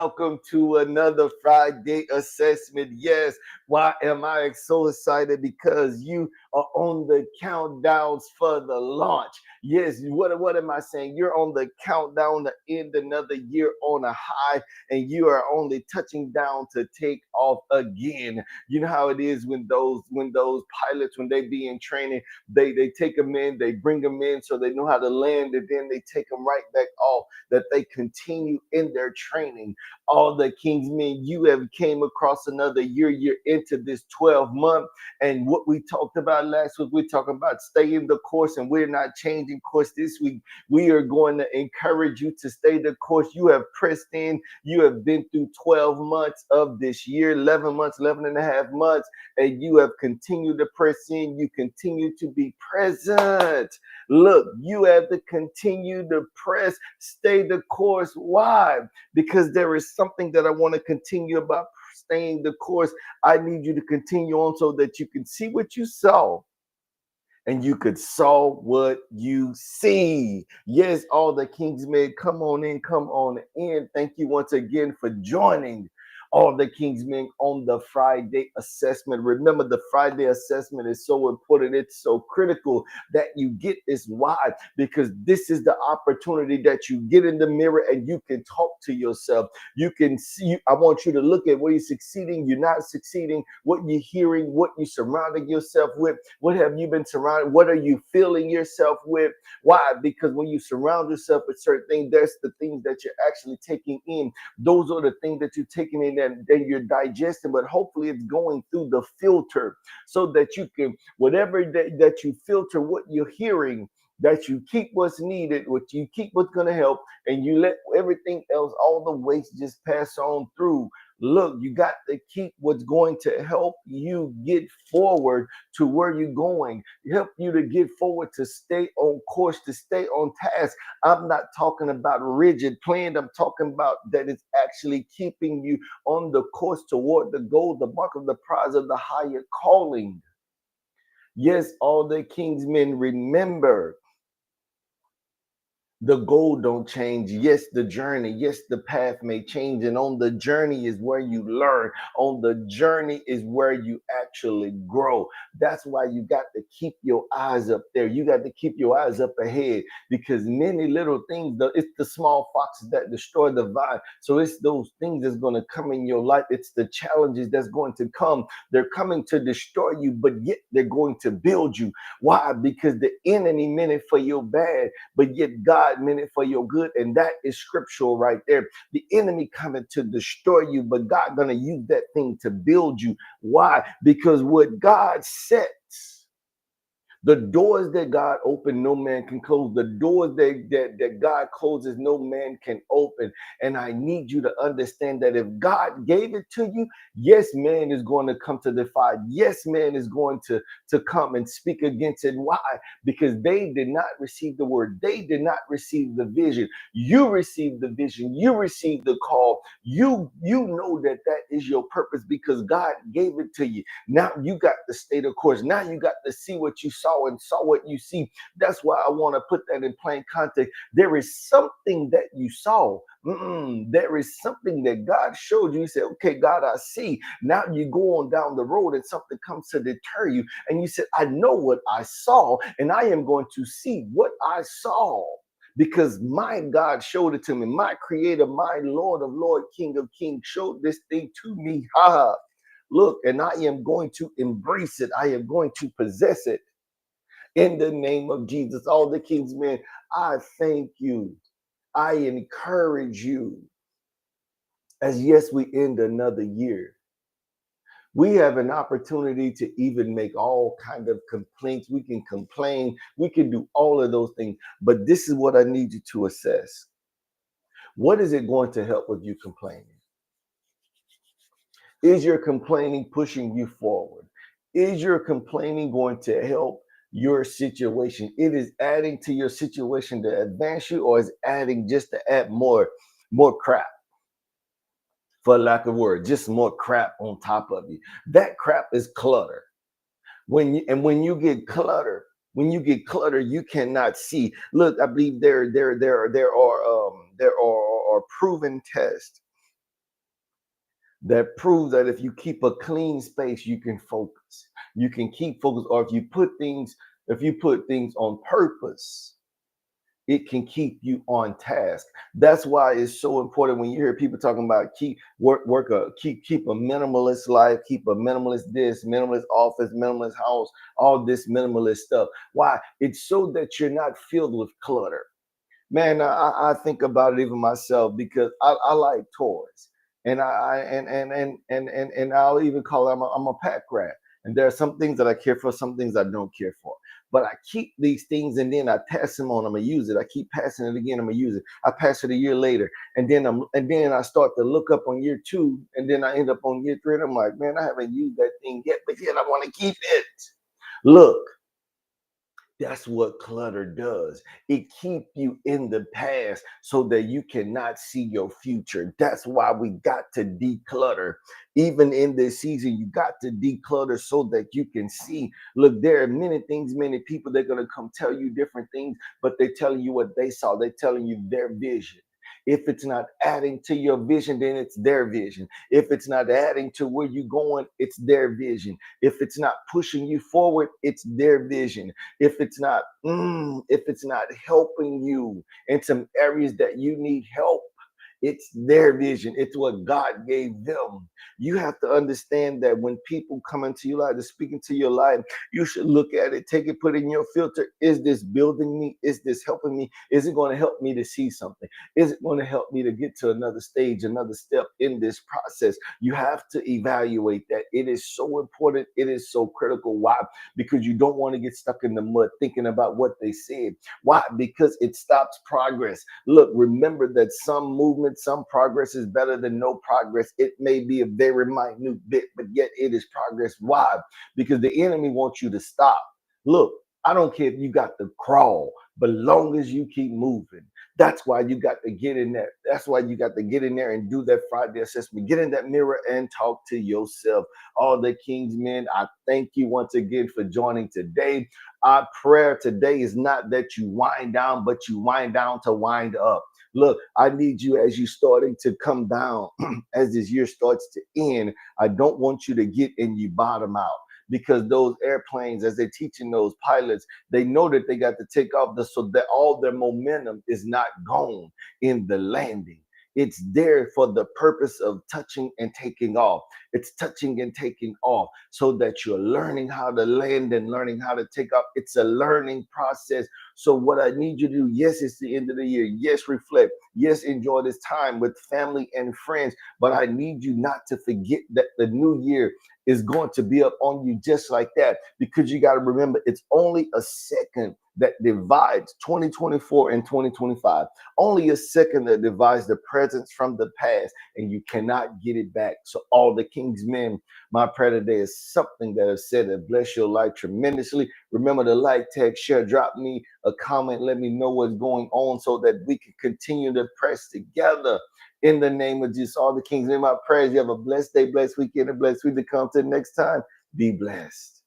welcome to another Friday assessment. Yes, why am I so excited? Because you are on the countdowns for the launch. Yes, what am I saying? You're on the countdown to end another year on a high, and you are only touching down to take off again. You know how it is when those pilots, when they be in training, they take them in, they bring them in so they know how to land, and then they take them right back off, that they continue in their training. All the Kingsmen, you have came across another year. You're into this 12 month. And what we talked about last week, we're talking about staying the course, and we're not changing course this week. We are going to encourage you to stay the course. You have pressed in. You have been through 12 months of this year, 11 months, 11 and a half months, and you have continued to press in. You continue to be present. Look, you have to continue to press, stay the course. Why? Because there is something that I want to continue about staying the course. I need you to continue on so that you can see what you saw and you could saw what you see. Yes, all the Kingsmen, come on in, come on in. Thank you once again for joining all the Kingsmen on the Friday assessment. Remember, the Friday assessment is so important. It's so critical that you get this. Why? Because this is the opportunity that you get in the mirror and you can talk to yourself. You can see. I want you to look at where you're succeeding, you're not succeeding, what you're hearing, what you're surrounding yourself with. What have you been surrounded? What are you filling yourself with? Why? Because when you surround yourself with certain things, that's the things that you're actually taking in. Those are the things that you're taking in and then you're digesting, but hopefully it's going through the filter so that you can, whatever that you filter what you're hearing, that you keep what's needed, what you keep what's going to help, and you let everything else, all the waste, just pass on through. Look, you got to keep what's going to help you get forward to where you're going, help you to get forward, to stay on course, to stay on task. I'm not talking about rigid plan. I'm talking about that it's actually keeping you on the course toward the goal, the mark of the prize of the higher calling. Yes, all the Kingsmen, remember, the goal don't change. Yes, the journey, yes, the path may change, and on the journey is where you learn. On the journey is where you actually grow. That's why you got to keep your eyes up there. You got to keep your eyes up ahead, because many little things, it's the small foxes that destroy the vine. So it's those things that's going to come in your life. It's the challenges that's going to come. They're coming to destroy you, but yet they're going to build you. Why? Because the enemy meant it for your bad, but yet God meant it for your good. And that is scriptural right there. The enemy coming to destroy you, but God gonna use that thing to build you. Why? Because what God sets, the doors that God opened, no man can close. The doors that God closes, no man can open. And I need you to understand that if God gave it to you, yes, man is going to come to defy. Yes, man is going to come and speak against it. Why? Because they did not receive the word. They did not receive the vision. You received the vision. You received the call. You know that is your purpose because God gave it to you. Now you got to stay the course. Now you got to see what you saw and saw what you see. That's why I want to put that in plain context. There is something that you saw. There is something that God showed you. You said, okay, God, I see. Now you go on down the road and something comes to deter you. And you said, I know what I saw, and I am going to see what I saw, because my God showed it to me. My creator, my Lord of Lord, King of Kings showed this thing to me. Ha! Look, and I am going to embrace it. I am going to possess it in the name of Jesus. All the King's men, I thank you. I encourage you as yes, we end another year. We have an opportunity to even make all kind of complaints. We can complain. We can do all of those things. But this is what I need you to assess. What is it going to help with you complaining? Is your complaining pushing you forward? Is your complaining going to help your situation? It is adding to your situation to advance you, or is adding just to add more crap, for lack of word, just more crap on top of you. That crap is clutter. When you get clutter, you cannot see. Look, I believe there are proven tests That proves that if you keep a clean space, you can focus. You can keep focus, or if you put things on purpose, it can keep you on task. That's why it's so important when you hear people talking about keep a minimalist life, keep a minimalist this, minimalist office, minimalist house, all this minimalist stuff. Why? It's so that you're not filled with clutter. Man, I think about it even myself because I like toys, and I'll even call it I'm a pack rat. And there are some things that I care for, some things I don't care for. But I keep these things and then I pass them on. I'm gonna use it. I keep passing it again. I'm gonna use it. I pass it a year later, and then I start to look up on year two, and then I end up on year three, and I'm like, man, I haven't used that thing yet, but yet I want to keep it. Look, that's what clutter does. It keep you in the past so that you cannot see your future. That's why we got to declutter. Even in this season, you got to declutter so that you can see. Look, there are many things, many people, they're going to come tell you different things, but they're telling you what they saw. They're telling you their vision. If it's not adding to your vision, then it's their vision. If it's not adding to where you're going, it's their vision. If it's not pushing you forward, it's their vision. If it's not helping you in some areas that you need help, it's their vision. It's what God gave them. You have to understand that when people come into your life, to speak into your life, you should look at it, take it, put it in your filter. Is this building me? Is this helping me? Is it going to help me to see something? Is it going to help me to get to another stage, another step in this process? You have to evaluate that. It is so important. It is so critical. Why? Because you don't want to get stuck in the mud thinking about what they said. Why? Because it stops progress. Look, remember that some movement, some progress is better than no progress. It may be a very minute bit, but yet it is progress. Why? Because the enemy wants you to stop. Look, I don't care if you got to crawl, but long as you keep moving. That's why you got to get in there. That's why you got to get in there and do that Friday assessment. Get in that mirror and talk to yourself. All the King's men, I thank you once again for joining today. Our prayer today is not that you wind down, but you wind down to wind up. Look, I need you as you starting to come down, as this year starts to end. I don't want you to get and you bottom out because those airplanes, as they're teaching those pilots, they know that they got to take off so that all their momentum is not gone in the landing. It's there for the purpose of touching and taking off. It's touching and taking off so that you're learning how to land and learning how to take off. It's a learning process. So, what I need you to do, yes, it's the end of the year. Yes, reflect. Yes, enjoy this time with family and friends. But I need you not to forget that the new year is going to be up on you just like that because you got to remember it's only a second that divides 2024 and 2025. Only a second that divides the presence from the past, and you cannot get it back. So, all the King's men, my prayer today is something that has said that bless your life tremendously. Remember to like, tag, share, drop me a comment, let me know what's going on so that we can continue to press together in the name of Jesus. All the King's men, my prayers. You have a blessed day, blessed weekend, and blessed week to come to the next time. Be blessed.